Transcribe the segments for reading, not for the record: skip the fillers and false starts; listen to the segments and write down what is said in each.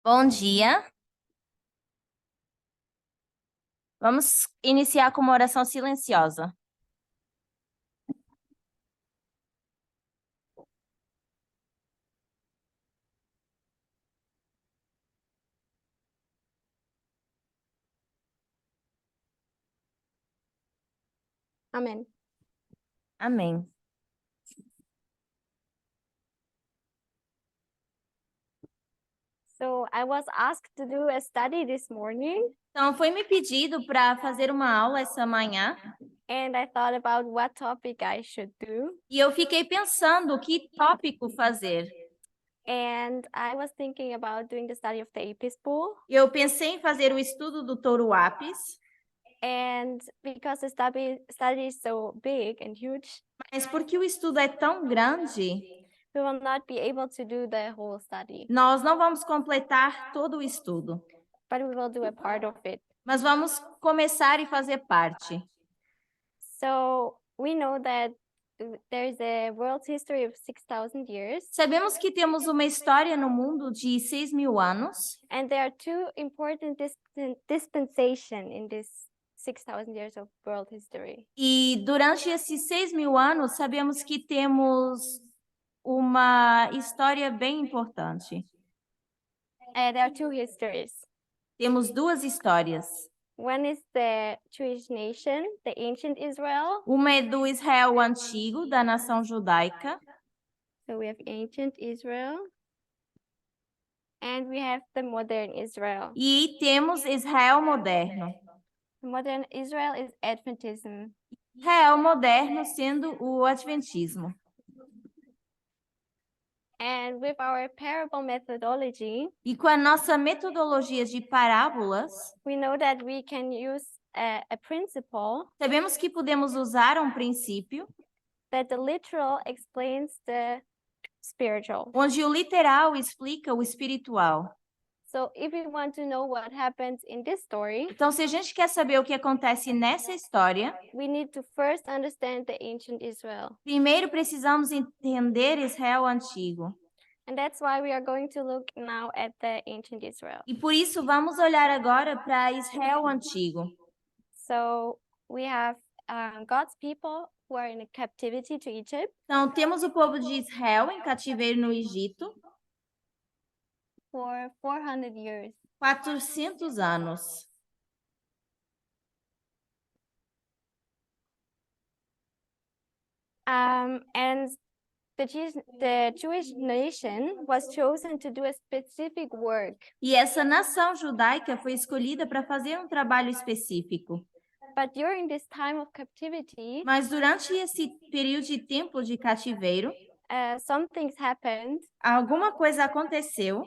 Bom dia. Vamos iniciar com uma oração silenciosa. Amen. Amém. So I was asked to do a study this morning, Então, foi me pedido para fazer uma aula essa manhã and I thought about what topic I should do. e eu fiquei pensando que tópico fazer. And I was thinking about doing the study of the epistle. Eu pensei em fazer o estudo do touro Apis, And because the study is so big and huge, mas porque o estudo é tão grande, we will not be able to do the whole study, nós não vamos completar todo o estudo, but we will do a part of it. mas vamos começar e fazer parte. So we know that there's a world history of 6,000 years, Sabemos que temos uma história no mundo de 6.000 anos and there are two important dispensations in this 6,000 years of world history. e durante esses 6.000 anos sabemos que temos uma história bem importante. There are two histories. Temos duas histórias. One is the Jewish nation, the ancient Israel. Uma é do Israel antigo, da nação judaica, So we have ancient Israel. And we have the modern Israel. e temos Israel moderno. The modern Israel is Adventism. Israel moderno sendo o adventismo. And with our parable methodology, E com a nossa metodologia de parábolas, we know that we can use a principle sabemos que podemos usar um princípio that the literal explains the spiritual. onde o literal explica o espiritual. So if we want to know what happens in this story, Então, se a gente quer saber o que acontece nessa história, we need to first understand the ancient Israel. primeiro precisamos entender Israel antigo. And that's why we are going to look now at the ancient Israel. E por isso vamos olhar agora para Israel antigo. So we have God's people who are in captivity to Egypt Então, temos o povo de Israel em cativeiro no Egito, for 400 years. 400 anos. And the Jewish nation was chosen to do a specific work. E essa nação judaica foi escolhida para fazer um trabalho específico. But during this time of captivity, Mas durante esse período de tempo de cativeiro, some things happened, alguma coisa aconteceu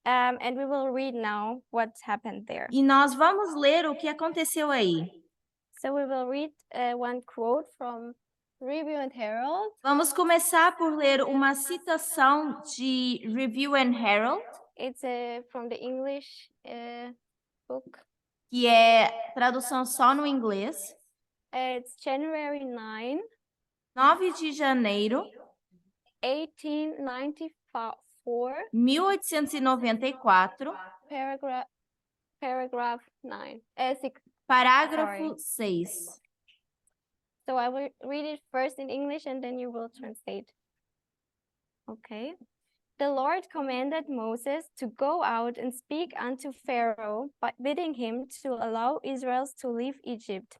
and we will read now what happened there. e nós vamos ler o que aconteceu aí. So we will read one quote from Review and Herald. Vamos começar por ler uma citação de Review and Herald, It's from the English book. que é tradução só no inglês. It's January 9, 9 de janeiro 1894, 1894, paragraph 9, 6. parágrafo 6. So I will read it first in English and then you will translate. Okay. The Lord commanded Moses to go out and speak unto Pharaoh, bidding him to allow Israel to leave Egypt.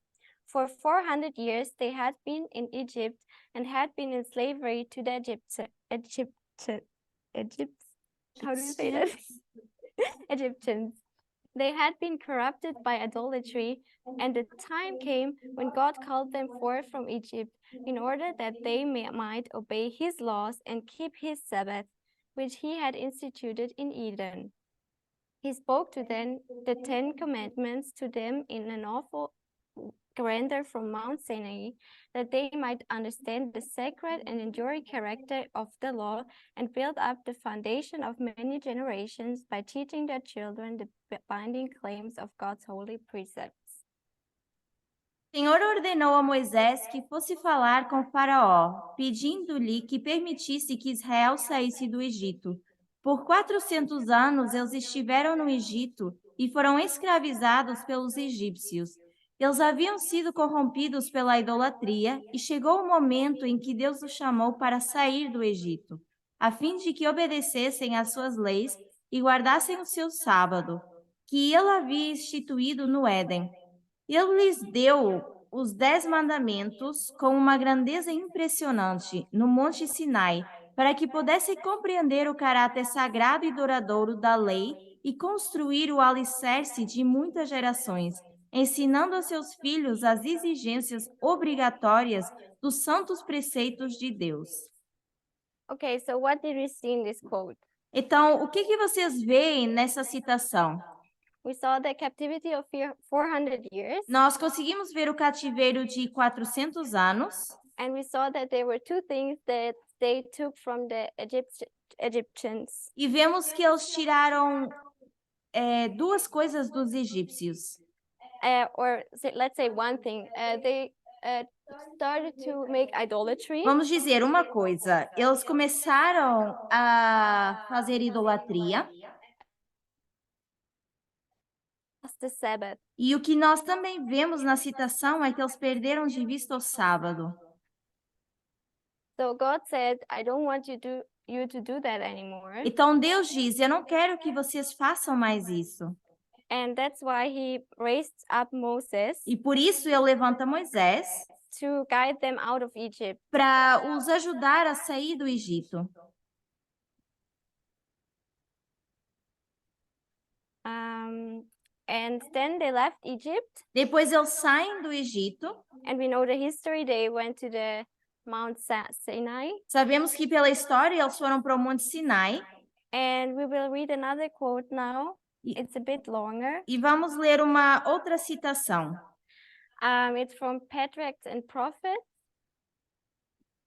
For 400 years they had been in Egypt and had been in slavery to the how do you say that? Egyptians. They had been corrupted by idolatry, and the time came when God called them forth from Egypt in order that they might obey his laws and keep his Sabbath, which he had instituted in Eden. He spoke to them the 10 commandments to them in an awful grandeur from Mount Sinai, that they might understand the sacred and enduring character of the law and build up the foundation of many generations by teaching their children the binding claims of God's holy precepts. O Senhor ordenou a Moisés que fosse falar com Faraó, pedindo-lhe que permitisse que Israel saísse do Egito. Por 400 anos eles estiveram no Egito e foram escravizados pelos egípcios. Eles haviam sido corrompidos pela idolatria e chegou o momento em que Deus os chamou para sair do Egito, a fim de que obedecessem às suas leis e guardassem o seu sábado, que ele havia instituído no Éden. Ele lhes deu os 10 mandamentos com uma grandeza impressionante no Monte Sinai, para que pudessem compreender o caráter sagrado e duradouro da lei e construir o alicerce de muitas gerações, ensinando a seus filhos as exigências obrigatórias dos santos preceitos de Deus. Okay, so what did we see in this quote? Então, o que vocês veem nessa citação? We saw the captivity of 400 years, Nós conseguimos ver o cativeiro de 400 anos and we saw that there were two things that they took from the Egyptians. e vemos que eles tiraram duas coisas dos egípcios. Let's say one thing. They started to make idolatry. Vamos dizer uma coisa, eles começaram a fazer idolatria. The Sabbath. E o que nós também vemos na citação é que eles perderam de vista o sábado. So God said, I don't want you to do that anymore. Então Deus diz, eu não quero que vocês façam mais isso. And that's why he raised up Moses E por isso ele levanta Moisés to guide them out of Egypt. para os ajudar a sair do Egito. And then they left Egypt. Depois eles saem do Egito. And we know the history. They went to the Mount Sinai. Sabemos que pela história eles foram para o Monte Sinai. And we will read another quote now. It's a bit longer. E vamos ler uma outra citação. It's from Patriarchs and Prophets.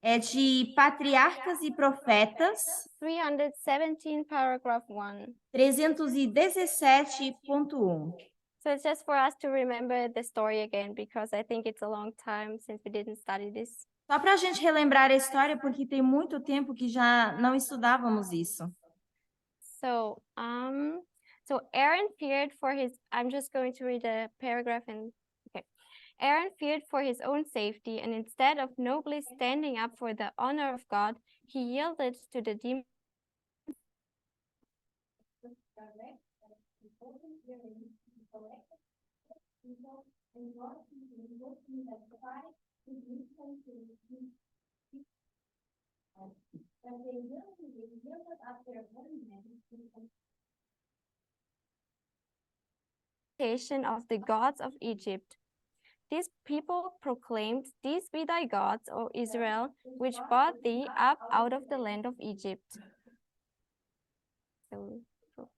É de Patriarcas e Profetas. 317, paragraph 1. 317.1. So it's just for us to remember the story again, because I think it's a long time since we didn't study this. Só para a gente relembrar a história, porque tem muito tempo que já não estudávamos isso. So Aaron feared for his, I'm just going to read a paragraph and, okay. Aaron feared for his own safety, and instead of nobly standing up for the honor of God, he yielded to the demons. Of the gods of Egypt. These people proclaimed, "These be thy gods, O Israel, which brought thee up out of the land of Egypt."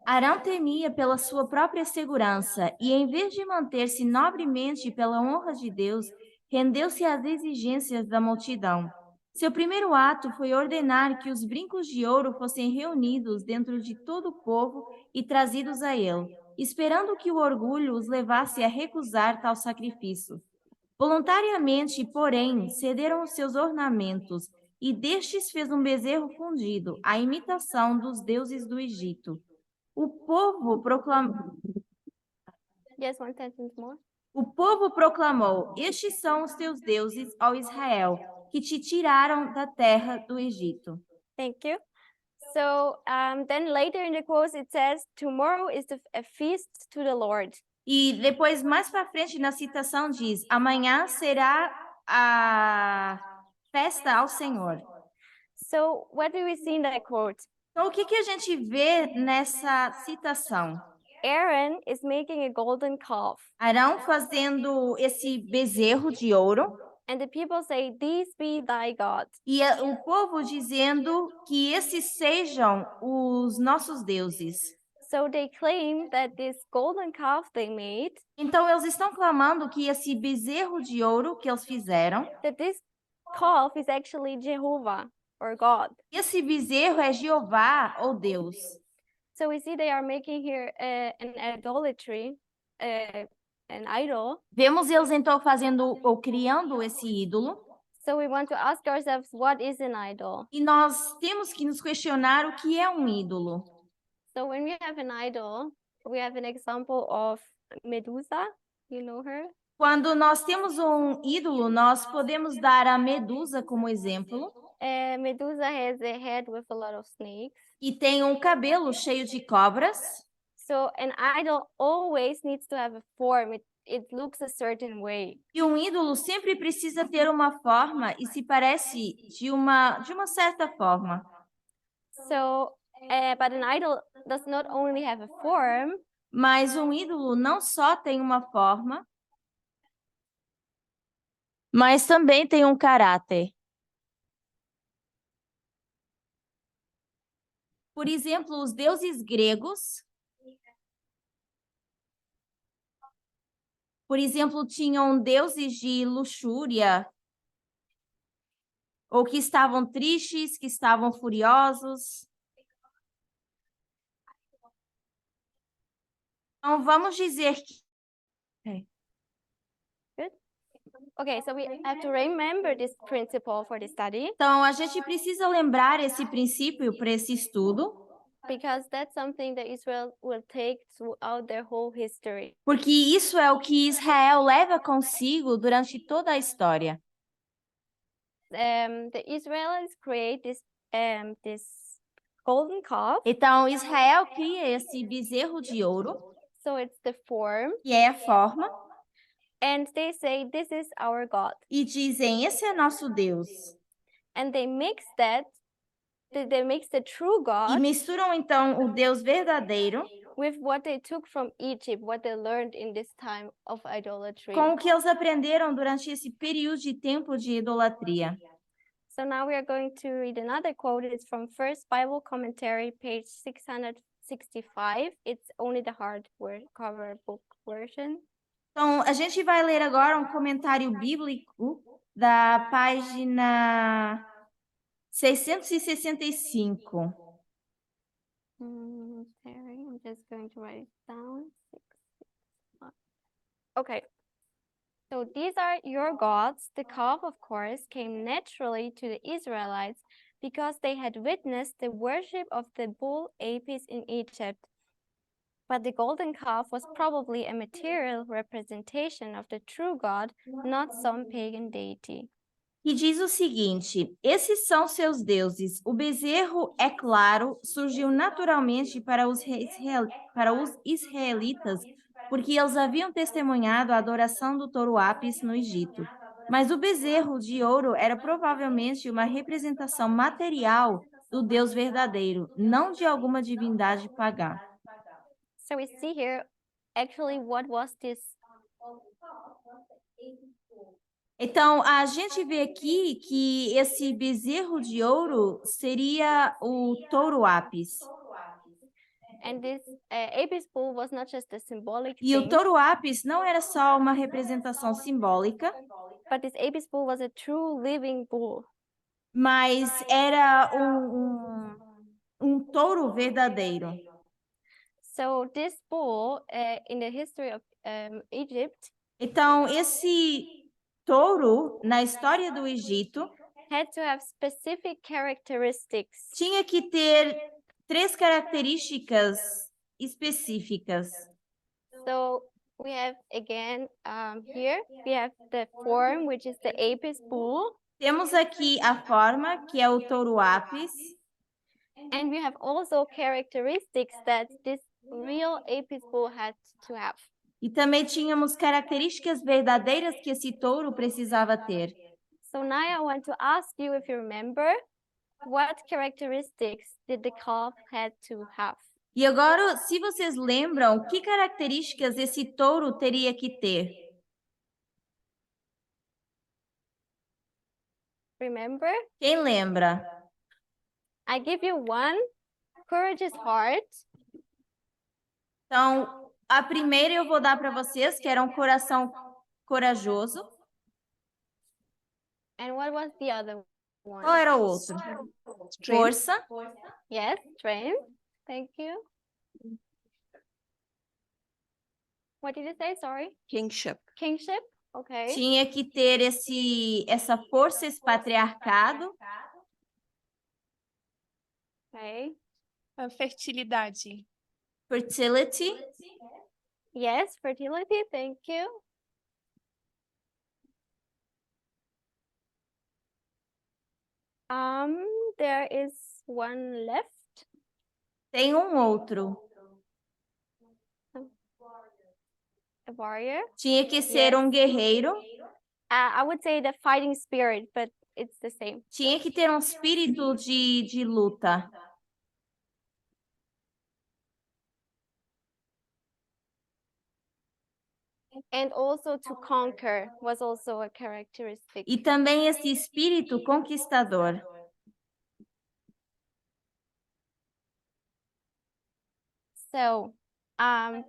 Arão temia pela sua própria segurança e, em vez de manter-se nobremente pela honra de Deus, rendeu-se às exigências da multidão. Seu primeiro ato foi ordenar que os brincos de ouro fossem reunidos dentro de todo o povo e trazidos a ele, esperando que o orgulho os levasse a recusar tal sacrifício. Voluntariamente, porém, cederam os seus ornamentos, e destes fez um bezerro fundido, à imitação dos deuses do Egito. O povo proclamou. Yes, one sentence more. O povo proclamou: Estes são os teus deuses, ó Israel, que te tiraram da terra do Egito. Thank you. So then later in the quote it says, "Tomorrow is a feast to the Lord." E depois, mais para frente na citação diz: amanhã será a festa ao Senhor. So what do we see in that quote? Então, o que a gente vê nessa citação? Aaron is making a golden calf. Arão fazendo esse bezerro de ouro. And the people say, "These be thy gods." E o povo dizendo que esses sejam os nossos deuses. So they claim that this golden calf they made. Então eles estão clamando que esse bezerro de ouro que eles fizeram. That this calf is actually Jehovah or God. Esse bezerro é Jeová ou Deus. So we see they are making here an idolatry, an idol. Vemos eles então fazendo ou criando esse ídolo. So we want to ask ourselves, what is an idol? E nós temos que nos questionar o que é um ídolo. So when we have an idol, we have an example of Medusa. You know her? Quando nós temos um ídolo, nós podemos dar a Medusa como exemplo, Medusa has a head with a lot of snakes. e tem um cabelo cheio de cobras. So an idol always needs to have a form. It looks a certain way. E um ídolo sempre precisa ter uma forma e se parece de uma certa forma. So, but an idol does not only have a form, Mas um ídolo não só tem uma forma, mas também tem um caráter. Por exemplo, os deuses gregos, por exemplo, tinham deuses de luxúria, ou que estavam tristes, que estavam furiosos. Então, vamos dizer que... okay, so we have to remember this principle for the study Então, a gente precisa lembrar esse princípio para esse estudo, because that's something that Israel will take throughout their whole history. porque isso é o que Israel leva consigo durante toda a história. The Israelites create this golden calf, Então, Israel cria esse bezerro de ouro, so it's the form, que é a forma, and they say, this is our God. e dizem, esse é nosso Deus. And they mix that, they mix the true E God misturam, então, o Deus verdadeiro with what they took from Egypt, what they learned in this time of idolatry. com o que eles aprenderam durante esse período de tempo de idolatria. So now we are going to read another quote. It's from First Bible Commentary, page 665. It's only the hardcover book version. Então, a gente vai ler agora um comentário bíblico da página 665. Sorry, I'm just going to write it down. Okay. So these are your gods. The calf, of course, came naturally to the Israelites because they had witnessed the worship of the bull Apis in Egypt. But the golden calf was probably a material representation of the true God, not some pagan deity. E diz o seguinte: esses são seus deuses. O bezerro, é claro, surgiu naturalmente para os israelitas, porque eles haviam testemunhado a adoração do touro Apis no Egito. Mas o bezerro de ouro era provavelmente uma representação material do Deus verdadeiro, não de alguma divindade pagã. So we see here, actually, what was this? Então, a gente vê aqui que esse bezerro de ouro seria o touro Apis. And this Apis bull was not just a symbolic E o thing, touro Apis não era só uma representação simbólica, but this Apis bull was a true living bull. mas era um touro verdadeiro. So this bull, in the history of Egypt, Então, esse touro, na história do Egito, had to have specific characteristics. tinha que ter 3 características específicas. So we have again here, we have the form, which is the Apis bull. Temos aqui a forma, que é o touro Apis. And we have also characteristics that this real Apis bull had to have. E também tínhamos características verdadeiras que esse touro precisava ter. So now I want to ask you if you remember, what characteristics did the calf had to have? E agora, se vocês lembram, que características esse touro teria que ter? Remember? Quem lembra? I give you one, courageous heart. Então, a primeira eu vou dar para vocês, que era um coração corajoso. And what was the other one? Qual era o outro? Força. Yes, strength. Thank you. What did you say? Sorry. Kingship. Kingship. Okay. Tinha que ter essa força, esse patriarcado. Okay. A fertilidade. Fertility. Yes, fertility. Thank you. There is one left. Tem um outro. A warrior. Tinha que ser um guerreiro. I would say the fighting spirit, but it's the same. Tinha que ter um espírito de luta. And also to conquer was also a characteristic. E também esse espírito conquistador. So,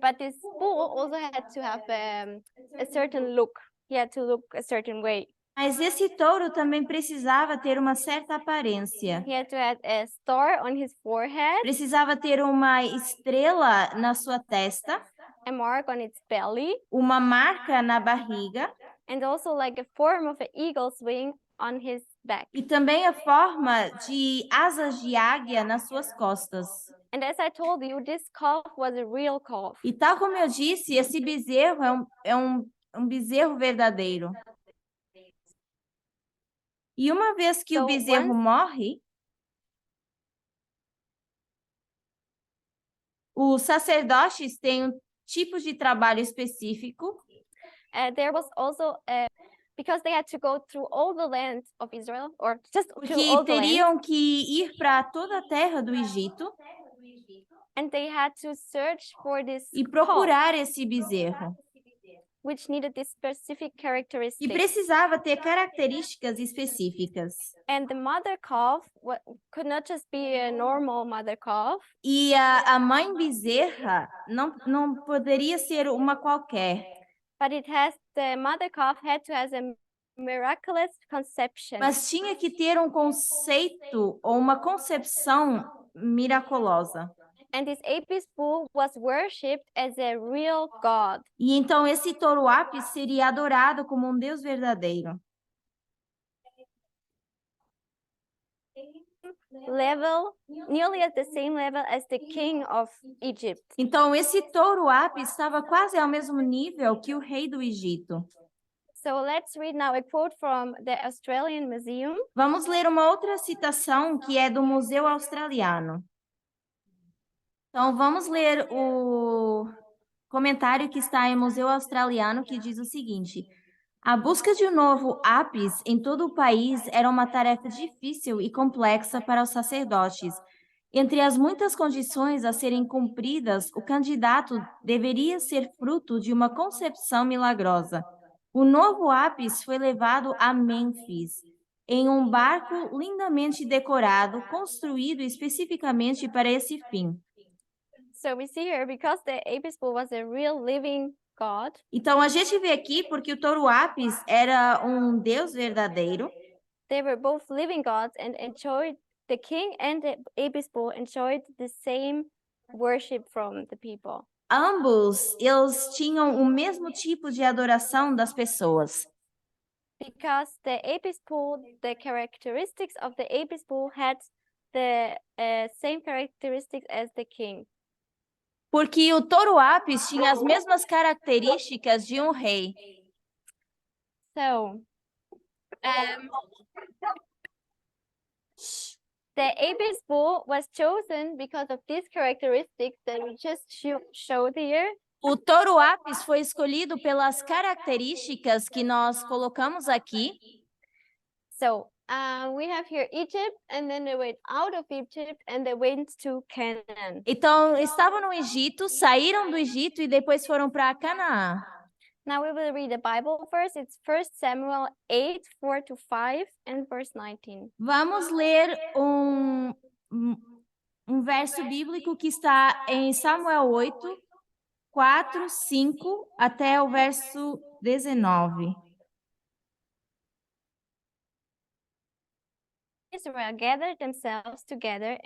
but this bull also had to have a certain look. He had to look a certain way. Mas esse touro também precisava ter uma certa aparência. He had to have a star on his forehead, Precisava ter uma estrela na sua testa, a mark on its belly, uma marca na barriga and also like a form of an eagle's wing on his back. e também a forma de asas de águia nas suas costas. And as I told you, this calf was a real calf. E tal como eu disse, esse bezerro é um bezerro verdadeiro. E uma vez que o So bezerro morre, os sacerdotes têm um tipo de trabalho específico. There was also because they had to go through all the land of Israel, or just through Porque all the land, teriam que ir para toda a terra do Egito and they had to search for this e calf, procurar esse bezerro. which needed this specific E characteristic. precisava ter características específicas. And the mother calf could not just be a normal mother calf, E a mãe bezerra não poderia ser uma qualquer, but the mother calf had to have a miraculous conception. mas tinha que ter um conceito ou uma concepção miraculosa. And this Apis bull was worshipped as a real god. E então esse touro Apis seria adorado como um Deus verdadeiro. Level, nearly at the same level as the king of Egypt. Então esse touro Apis estava quase ao mesmo nível que o rei do Egito. So let's read now a quote from the Australian Museum. Vamos ler uma outra citação que é do Museu Australiano. Então vamos ler o comentário que está em Museu Australiano, que diz o seguinte: a busca de um novo Apis em todo o país era uma tarefa difícil e complexa para os sacerdotes. Entre as muitas condições a serem cumpridas, o candidato deveria ser fruto de uma concepção milagrosa. O novo Apis foi levado a Mênfis, em um barco lindamente decorado, construído especificamente para esse fim. So we see here, because the Apis bull was a real living god, Então, a gente vê aqui porque o touro Apis era um deus verdadeiro. they were both living gods and enjoyed, the king and the Apis bull enjoyed the same worship from the people. Ambos, eles tinham o mesmo tipo de adoração das pessoas. Because the Apis bull, the characteristics of the Apis bull had the same characteristics as the king. Porque o touro Apis tinha as mesmas características de um rei. So, the Apis bull was chosen because of these characteristics that we just showed here. O touro Apis foi escolhido pelas características que nós colocamos aqui. So, we have here Egypt, and then they went out of Egypt and they went to Canaan. Então, estavam no Egito, saíram do Egito e depois foram para Canaã. Now we will read the Bible first. It's 1 Samuel 8, 4-5 and verse 19. Vamos ler um verso bíblico que está em Samuel 8, 4, 5 até o verso 19. Israel gathered themselves together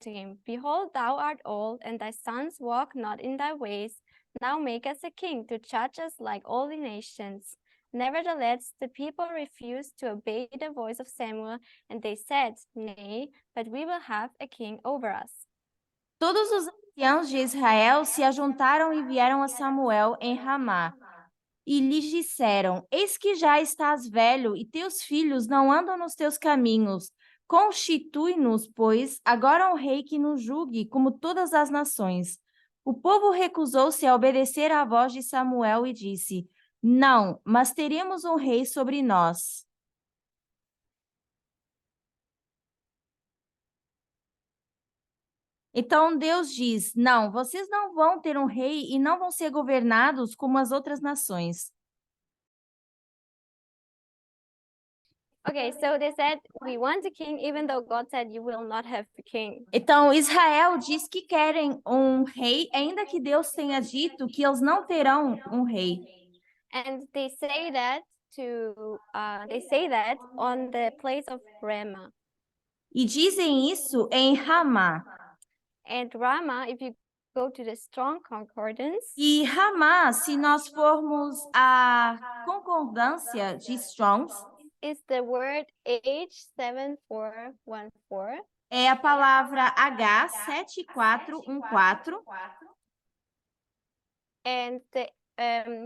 to him, behold, thou art old, and thy sons walk not in thy ways, Now make us a king to judge us like all the nations. Nevertheless, the people refused to obey the voice of Samuel, and they said, Nay, but we will have a king over us. Todos os anciãos de Israel se ajuntaram e vieram a Samuel em Ramá. E lhes disseram: Eis que já estás velho, e teus filhos não andam nos teus caminhos. Constitui-nos, pois, agora um rei que nos julgue, como todas as nações. O povo recusou-se a obedecer à voz de Samuel e disse: Não, mas teremos um rei sobre nós. Então Deus diz: Não, vocês não vão ter um rei e não vão ser governados como as outras nações. Okay, so they said, We want a king, even though God said you will not have a king. Então Israel diz que querem um rei, ainda que Deus tenha dito que eles não terão um rei. And they say that on the place of Ramah. E dizem isso em Ramá. And Ramah, if you go to the Strong Concordance, E Ramá, se nós formos à concordância de Strongs, is the word H7414. é a palavra H7414. And the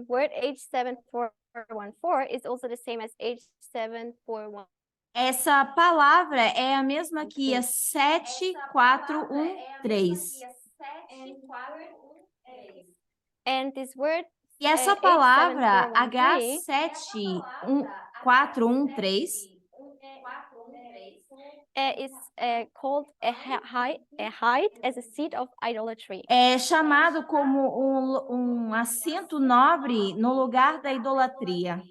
word H7414 is also the same as H741. Essa palavra é a mesma que a 7413. And this word E essa palavra H7413 is called a height as a seat of idolatry. é chamado como um assento nobre no lugar da idolatria.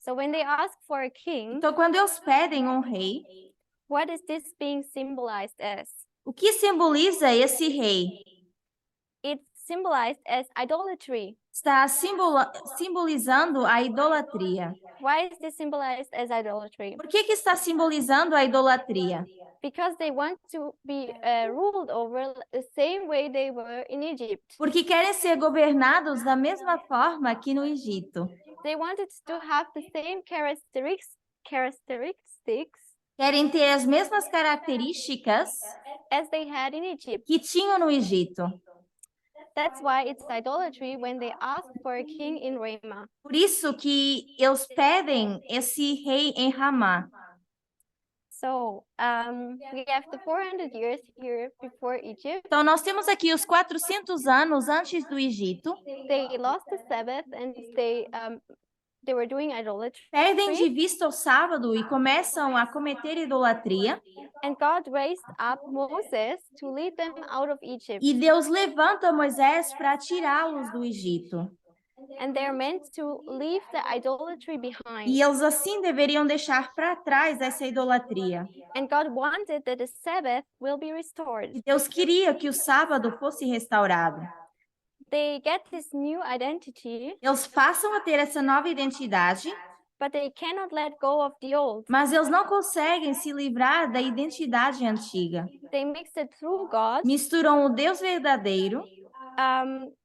So when they ask for a king, Então, quando eles pedem um rei, what is this being symbolized as? o que simboliza esse rei? It's symbolized as idolatry. Está simbolizando a idolatria. Why is this symbolized as idolatry? Por que está simbolizando a idolatria? Because they want to be ruled over the same way they were in Egypt. Porque querem ser governados da mesma forma que no Egito. They wanted to have the same characteristics Querem ter as mesmas características as they had in Egypt. que tinham no Egito. That's why it's idolatry when they ask for a king in Ramah. Por isso que eles pedem esse rei em Ramá. So we have the 400 years here before Egypt. Então, nós temos aqui os 400 anos antes do Egito. They lost the Sabbath and they were doing idolatry. Perdem de vista o sábado e começam a cometer idolatria. And God raised up Moses to lead them out of Egypt. E Deus levanta Moisés para tirá-los do Egito. And they're meant to leave the idolatry behind. E eles assim deveriam deixar para trás essa idolatria. And God wanted that the Sabbath will be restored. E Deus queria que o sábado fosse restaurado. They get this new identity. Eles passam a ter essa nova identidade. But they cannot let go of the old. Mas eles não conseguem se livrar da identidade antiga. They mix the true God. Misturam o Deus verdadeiro.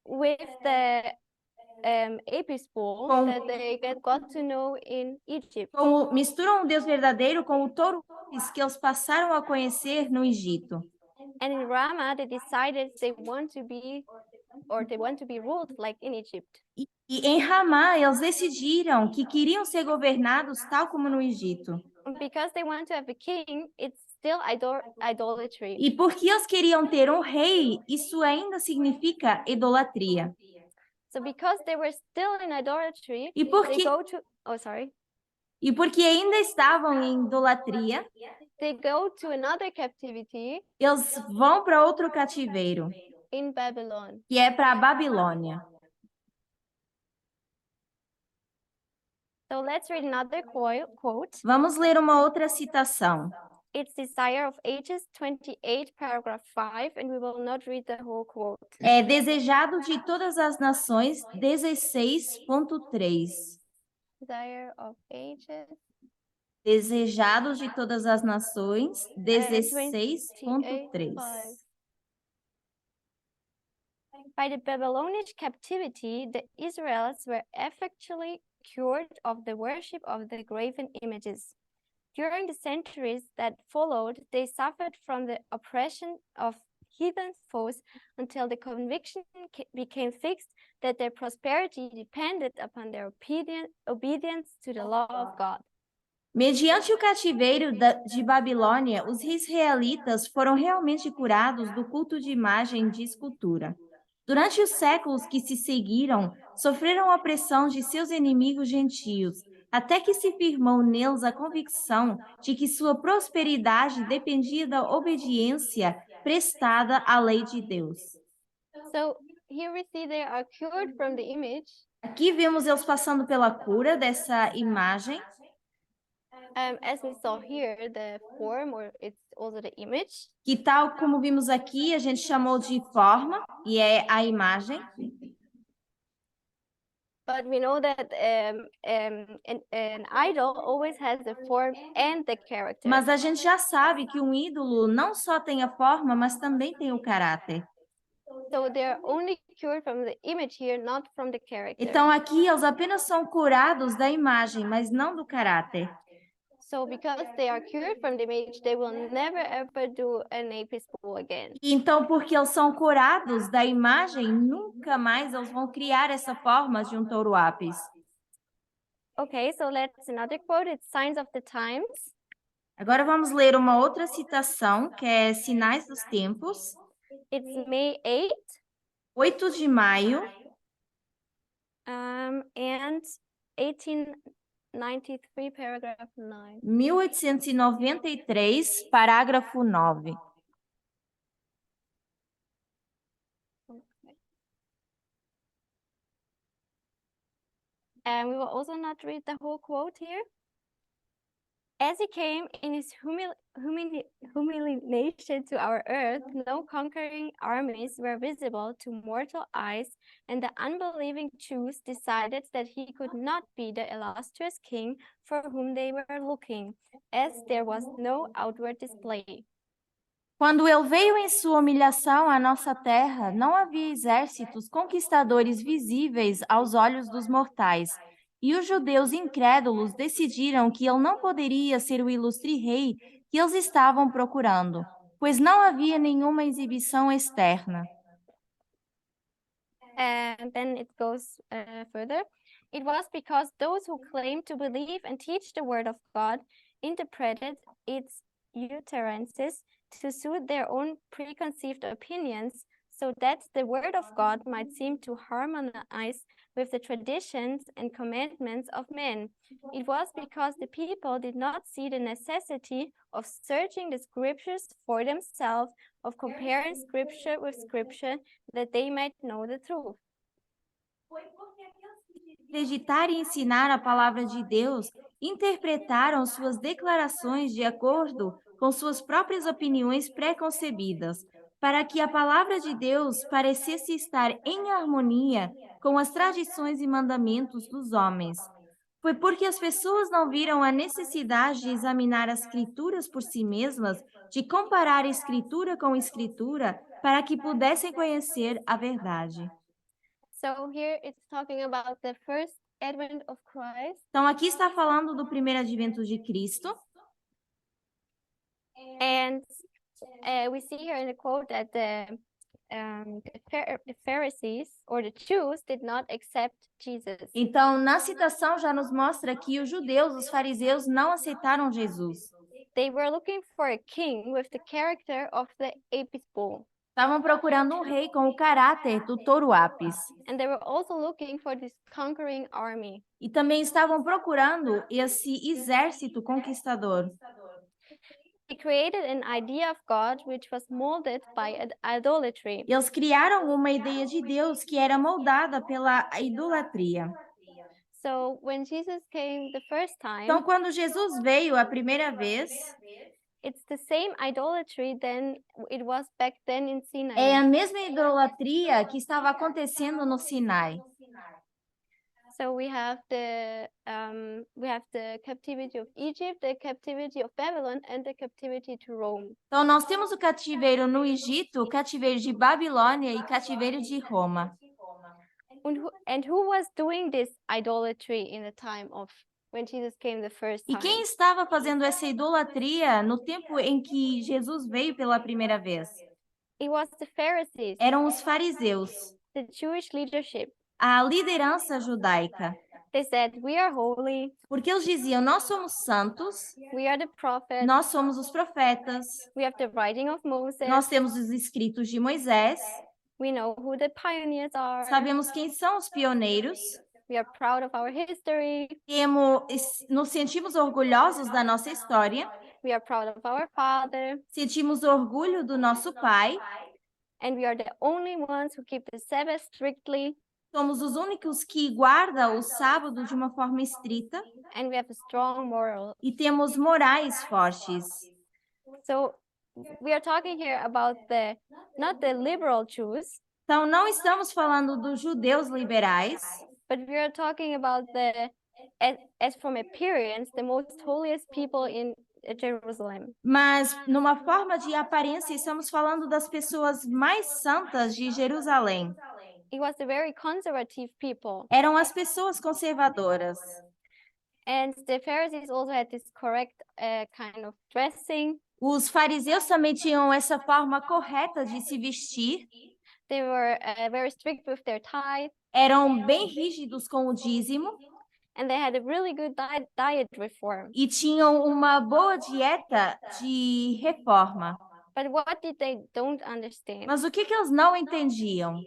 With the Apis-bull that they got to know in Egypt. Misturam o Deus verdadeiro com o touro que eles passaram a conhecer no Egito. And in Ramah, they decided they want to be ruled like in Egypt. E em Ramá, eles decidiram que queriam ser governados tal como no Egito. Because they want to have a king, it's still idolatry. E porque eles queriam ter um rei, isso ainda significa idolatria. So because they were still in idolatry, E porque, they go to e porque ainda estavam em idolatria, they go to another captivity. Eles vão para outro cativeiro. In Babylon. Que é para a Babilônia. So let's read another quote. Vamos ler uma outra citação. It's Desire of Ages 28, paragraph 5, and we will not read the whole quote. É Desejado de Todas as Nações, 16.3. Desire of Ages. Desejados de Todas as Nações, 16.3. By the Babylonian captivity, the Israelites were effectually cured of the worship of the graven images. During the centuries that followed, they suffered from the oppression of heathen foes until the conviction became fixed that their prosperity depended upon their obedience to the law of God. Mediante o cativeiro de Babilônia, os israelitas foram realmente curados do culto de imagem de escultura. Durante os séculos que se seguiram, sofreram a opressão de seus inimigos gentios, até que se firmou neles a convicção de que sua prosperidade dependia da obediência prestada à lei de Deus. So here we see they are cured from the image. Aqui vemos eles passando pela cura dessa imagem. As we saw here, the form, or it's also the image. Que tal como vimos aqui, a gente chamou de forma, e é a imagem. But we know that an idol always has the form and the character. Mas a gente já sabe que um ídolo não só tem a forma, mas também tem o caráter. So they're only cured from the image here, not from the character. Então aqui eles apenas são curados da imagem, mas não do caráter. So because they are cured from the image, they will never ever do an apis bull again. Então, porque eles são curados da imagem, nunca mais eles vão criar essa forma de um touro ápis. Okay, so let's another quote. It's Signs of the Times. Agora vamos ler uma outra citação, que é Sinais dos Tempos. It's May 8th. 8 de maio. And 1893, paragraph 9. 1893, parágrafo 9. And we will also not read the whole quote here. As he came in his humiliation to our earth, no conquering armies were visible to mortal eyes, and the unbelieving Jews decided that he could not be the illustrious king for whom they were looking, as there was no outward display. Quando ele veio em sua humilhação à nossa terra, não havia exércitos conquistadores visíveis aos olhos dos mortais. E os judeus incrédulos decidiram que ele não poderia ser o ilustre rei que eles estavam procurando, pois não havia nenhuma exibição externa. And then it goes further. It was because those who claimed to believe and teach the word of God interpreted its utterances to suit their own preconceived opinions, so that the word of God might seem to harmonize with the traditions and commandments of men. It was because the people did not see the necessity of searching the scriptures for themselves, of comparing scripture with scripture, that they might know the truth. Acreditar e ensinar a palavra de Deus, interpretaram suas declarações de acordo com suas próprias opiniões preconcebidas, para que a palavra de Deus parecesse estar em harmonia com as tradições e mandamentos dos homens. Foi porque as pessoas não viram a necessidade de examinar as escrituras por si mesmas, de comparar escritura com escritura, para que pudessem conhecer a verdade. So here it's talking about the first advent of Christ. Então aqui está falando do primeiro advento de Cristo. And we see here in the quote that the Pharisees or the Jews did not accept Jesus. Então, na citação já nos mostra que os judeus, os fariseus, não aceitaram Jesus. They were looking for a king with the character of the apis bull. Estavam procurando um rei com o caráter do touro ápis. And they were also looking for this conquering army. E também estavam procurando esse exército conquistador. They created an idea of God which was molded by idolatry. Eles criaram uma ideia de Deus que era moldada pela idolatria. So when Jesus came the first time, Então, quando Jesus veio a primeira vez, it's the same idolatry than it was back then in Sinai. é a mesma idolatria que estava acontecendo no Sinai. So we have the captivity of Egypt, the captivity of Babylon, and the captivity to Rome. Então, nós temos o cativeiro no Egito, o cativeiro de Babilônia e cativeiro de Roma. And who was doing this idolatry in the time of when Jesus came the first E time? quem estava fazendo essa idolatria no tempo em que Jesus veio pela primeira vez? It was the Pharisees, Eram os fariseus, the Jewish leadership. a liderança judaica. They said, "We are holy, Porque eles diziam, nós somos santos, we are the prophets, nós somos os profetas, we have the writing of Moses, nós temos os escritos de Moisés, we know who the pioneers are, sabemos quem são os pioneiros, we are proud of our history, nos sentimos orgulhosos da nossa história, we are proud of our father, sentimos orgulho do nosso pai, and we are the only ones who keep the Sabbath strictly, somos os únicos que guardam o sábado de uma forma estrita and we have a strong moral." e temos morais fortes. So we are talking here about not the liberal Jews, Então, não estamos falando dos judeus liberais, but we are talking about as from appearance, the most holiest people in Jerusalem. mas numa forma de aparência, estamos falando das pessoas mais santas de Jerusalém. It was the very conservative people. Eram as pessoas conservadoras. And the Pharisees also had this correct kind of dressing. Os fariseus também tinham essa forma correta de se vestir. They were very strict with their tithe. Eram bem rígidos com o dízimo. And they had a really good diet reform. E tinham uma boa dieta de reforma. But what did they don't understand? Mas o que eles não entendiam?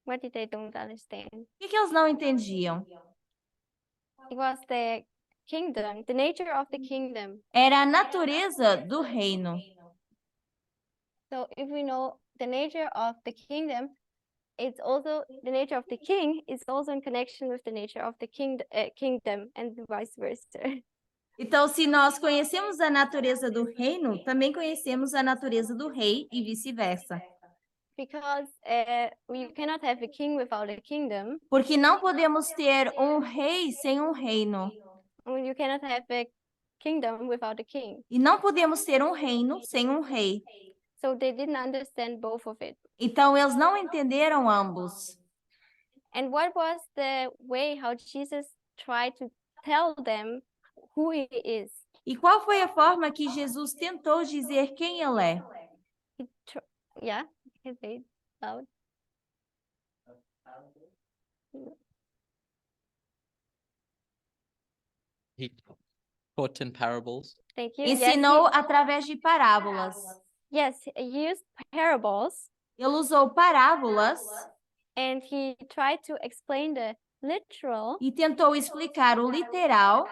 What did they don't understand? O que eles não entendiam? It was the kingdom, the nature of the kingdom. Era a natureza do reino. So if we know the nature of the kingdom, it's also the nature of the king is also in connection with the nature of the kingdom and vice versa. Então, se nós conhecemos a natureza do reino, também conhecemos a natureza do rei e vice-versa. Because we cannot have a king without a kingdom. Porque não podemos ter um rei sem um reino. You cannot have a kingdom without a king. E não podemos ter um reino sem um rei. So they didn't understand both of it. Então, eles não entenderam ambos. And what was the way how Jesus tried to tell them who he is? E qual foi a forma que Jesus tentou dizer quem ele é? Yeah, can say it loud. He taught in parables. Thank you. Ensinou através de parábolas. Yes, he used parables. Ele usou parábolas And he tried to explain the literal. e tentou explicar o literal.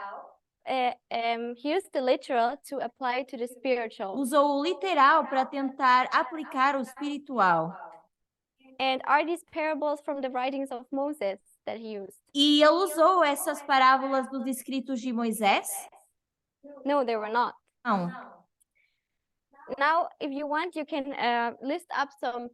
He used the literal to apply to the spiritual. Usou o literal para tentar aplicar o espiritual. And are these parables from the writings of Moses that he used? E ele usou essas parábolas dos escritos de Moisés? No, they were not. Não. Now, if you want, you can list up some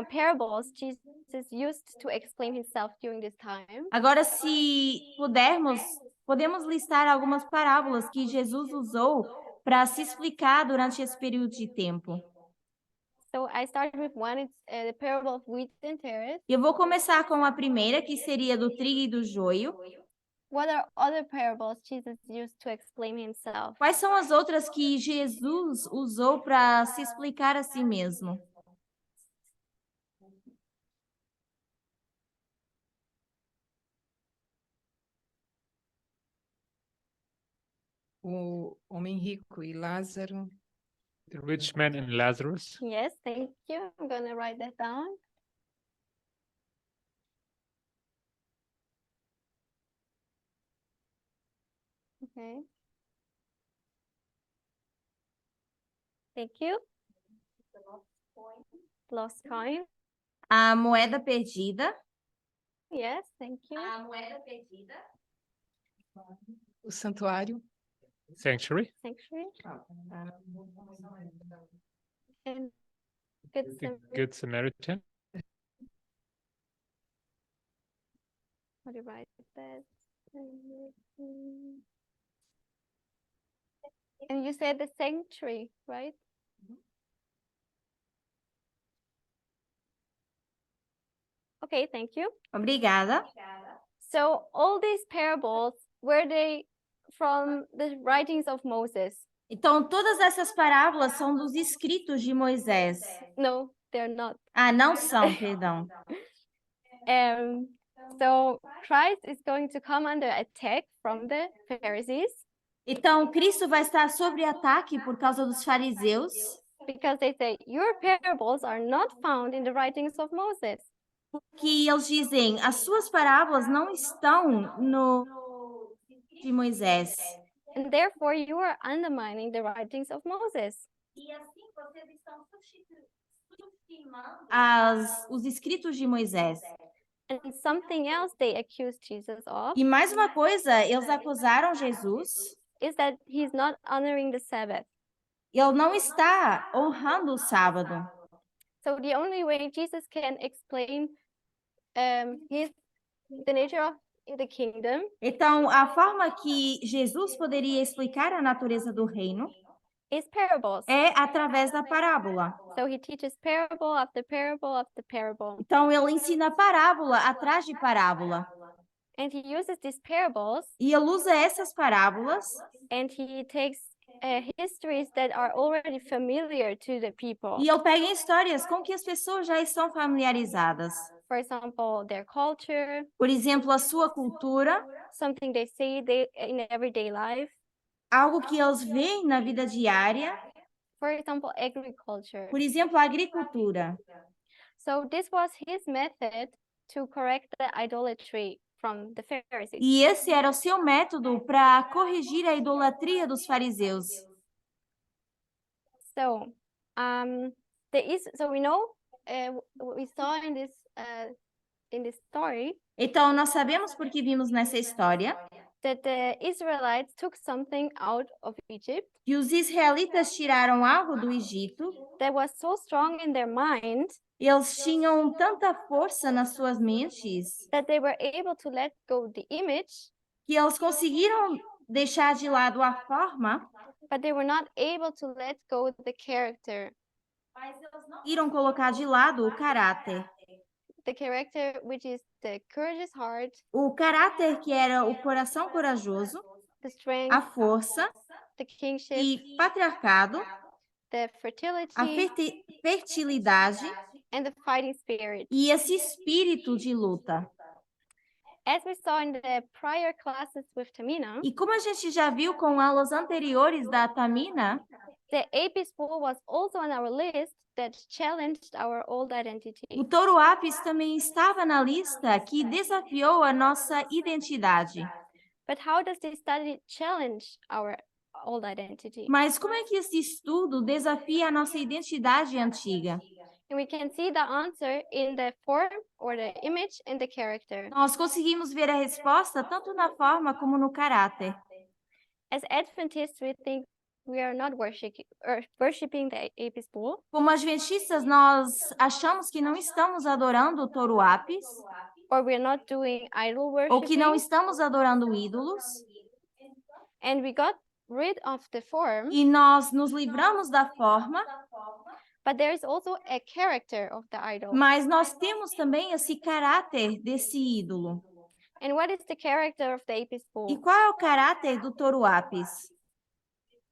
parables Jesus used to explain himself during this time. Agora, se pudermos, podemos listar algumas parábolas que Jesus usou para se explicar durante esse período de tempo. So I started with one, it's the parable of wheat and tares. Eu vou começar com a primeira, que seria do trigo e do joio. What are other parables Jesus used to explain himself? Quais são as outras que Jesus usou para se explicar a si mesmo? O homem rico e Lázaro. The rich man and Lazarus. Yes, thank you. I'm gonna write that down. Okay. Thank you. Lost coin. A moeda perdida. Yes, thank you. Moeda perdida. O santuário. Sanctuary. Sanctuary. And good The Good Samaritan. how do you write that? And you said the sanctuary, right? Okay, thank you. Obrigada. So all these parables, were they from the writings of Moses? Então, todas essas parábolas são dos escritos de Moisés. No, they're not. Ah, não são, perdão. So Christ is going to come under attack from the Pharisees Então, Cristo vai estar sob ataque por causa dos fariseus, because they say, your parables are not found in the writings of Moses. que eles dizem, as suas parábolas não estão no de Moisés. And therefore you are undermining the writings of Moses. E assim vocês estão subestimando os escritos de Moisés. And something else they accused Jesus of E mais uma coisa, eles acusaram Jesus, is that he's not honoring the Sabbath. ele não está honrando o sábado. So the only way Jesus can explain the nature of the kingdom Então, a forma que Jesus poderia explicar a natureza do reino is parables. é através da parábola. So he teaches parable after parable after parable. Então, ele ensina parábola atrás de parábola. And he uses these parables E ele usa essas parábolas and he takes histories that are already familiar to the people. e ele pega histórias com que as pessoas já estão familiarizadas. For example, their culture, Por exemplo, a sua cultura, something they say in everyday life. algo que eles veem na vida diária. For example, agriculture. Por exemplo, a agricultura. So this was his method to correct the idolatry from the Pharisees. E esse era o seu método para corrigir a idolatria dos fariseus. So, so we know, we saw in this story Então, nós sabemos porque vimos nessa história that the Israelites took something out of Egypt que os israelitas tiraram algo do Egito. that was so strong in their mind Eles tinham tanta força nas suas mentes that they were able to let go the image, que eles conseguiram deixar de lado a forma, but they were not able to let go the character. mas eles não conseguiram colocar de lado o caráter. The character which is the courageous heart, O caráter que era o coração corajoso, the strength, a força the kingship, e patriarcado, the fertility, a fertilidade and the fighting spirit. e esse espírito de luta. As we saw in the prior classes with Tamina, E como a gente já viu com aulas anteriores da Tamina, the AP school was also on our list that challenged our old identity. o Touro Apis também estava na lista que desafiou a nossa identidade. But how does this study challenge our old identity? Mas como é que esse estudo desafia a nossa identidade antiga? And we can see the answer in the form or the image and the character. Nós conseguimos ver a resposta tanto na forma como no caráter. As Adventists, we think we are not worshiping the AP school, Como adventistas, nós achamos que não estamos adorando o Touro Apis, or we are not doing idol ou que não worshiping, estamos adorando ídolos, and we got rid of the form, e nós nos livramos da forma, but there is also a character of the idol. mas nós temos também esse caráter desse ídolo. And what is the character of the AP E school? qual é o caráter do Touro Apis?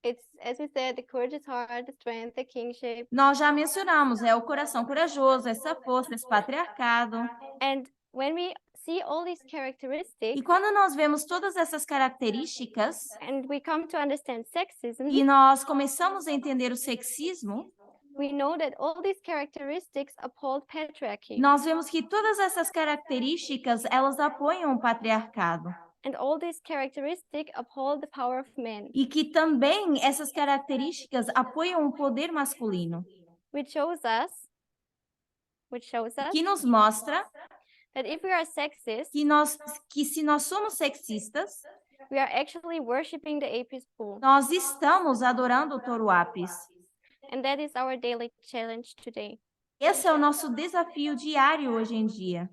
It's, as we said, the courageous heart, the strength, the kingship. Nós já mencionamos, é o coração corajoso, essa força, esse patriarcado. And when we see all these E characteristics, quando nós vemos todas essas características, and we come to understand sexism, e nós começamos a entender o sexismo, we know that all these characteristics uphold patriarchy. nós vemos que todas essas características, elas apoiam o patriarcado. And all these characteristics uphold the power of men, E que também essas características apoiam o poder masculino. which shows us Que nos mostra that if we are sexist, que se nós somos sexistas, we are actually worshiping the AP school. nós estamos adorando o Touro Apis. And that is our daily challenge today. Esse é o nosso desafio diário hoje em dia.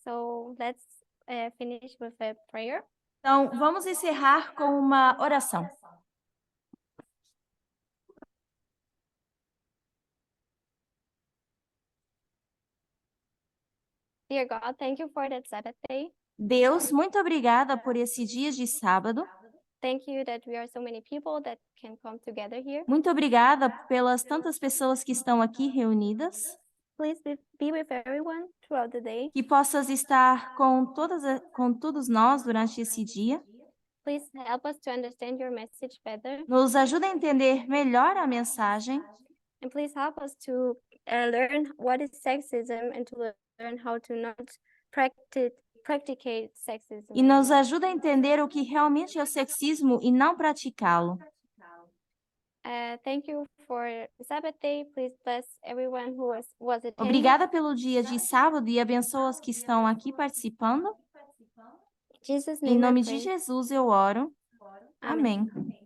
So let's finish with a prayer. Então, vamos encerrar com uma oração. Dear God, thank you for that Sabbath day. Deus, muito obrigada por esse dia de sábado. Thank you that we are so many people that can come together here. Muito obrigada pelas tantas pessoas que estão aqui reunidas. Please be with everyone throughout the day. Que possas estar com todos nós durante esse dia. Please help us to understand your message better. Nos ajuda a entender melhor a mensagem. And please help us to learn what is sexism and to learn how to not practicate sexism. E nos ajuda a entender o que realmente é o sexismo e não praticá-lo. Thank you for Sabbath day. Please bless everyone who was attending. Obrigada pelo dia de sábado e abençoa os que estão aqui participando. In Jesus' Em name I nome de pray. Jesus eu oro. Amém. Amém.